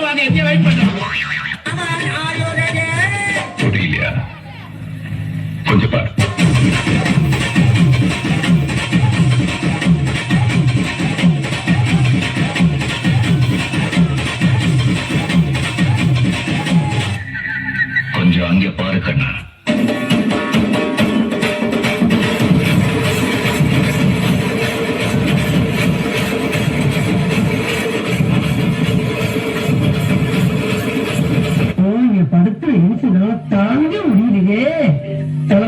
வாங்க, எங்க வெயிட் பண்றோம். புரியலையா? கொஞ்சம் பாரு. கொஞ்சம் அங்கே பாரு கண்ணா. படுத்து தாங்க முடியலையே. தலை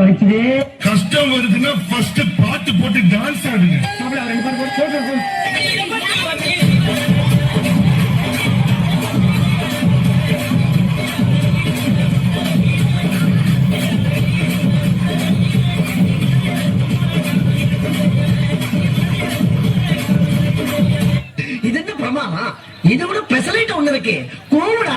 வலிக்குதே. கஷ்டம் வருதுன்னா ஃபர்ஸ்ட் பாட்டு போட்டு டான்ஸ் ஆடுங்க. இது என்ன பிரமாமா? இதை விட பெசலைட் ஒண்ணு இருக்கு. கூடா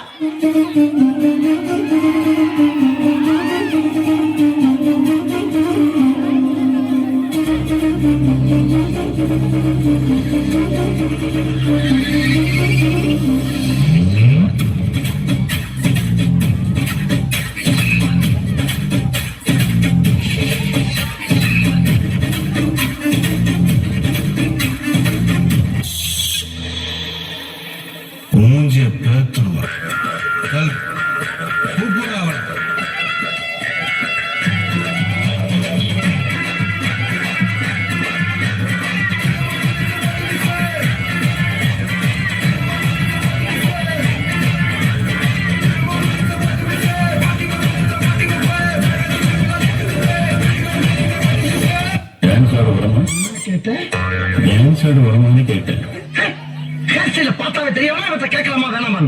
மூஞ்சிய பேத்துருவா. டான்ஸோட வருமானு கேட்டேன். பார்த்தாவே தெரியவா இவற்றை கேட்கலாமா வேணாமா?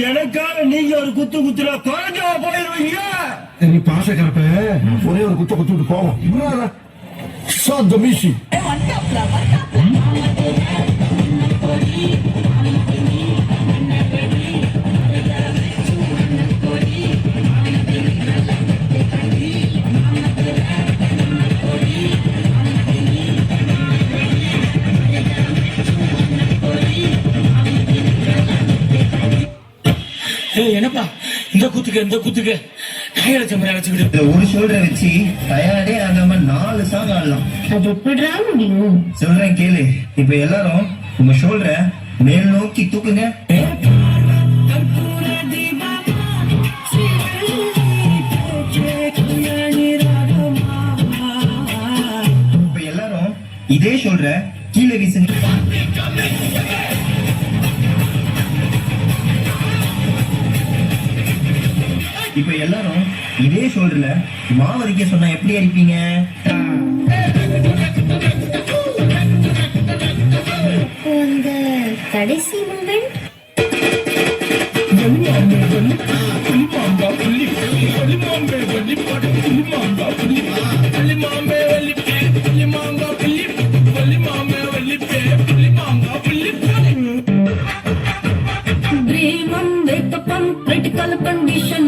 எனக்காக நீங்க ஒரு குத்து குத்துற குறைஞ்சா போயிருவீங்க. நீ பாசக்கிறப்ப ஒரே ஒரு குத்த குத்துட்டு போவோம். சாத் மீசி என்னப்பா இந்த குத்துக்கு அழைச்சுக்கிட்டு ஒரு ஷோல்டரை வச்சு டயர்டே ஆகாம 4 சாங் ஆடலாம். அது எப்படிடா முடியும்? சொல்றேன் கேளு. இப்ப எல்லாரும் உங்க ஷோல்டரை மேல் நோக்கி தூக்குங்க. இப்ப எல்லாரும் இதே ஷோல்டரை கீழே வீசுங்க. இப்ப எல்லாரும் இதே ஷோல்டர்ல மாவரிக்க சொன்னா எப்படி அடிப்பீங்க? அந்த கடைசி மூமெண்ட் critical condition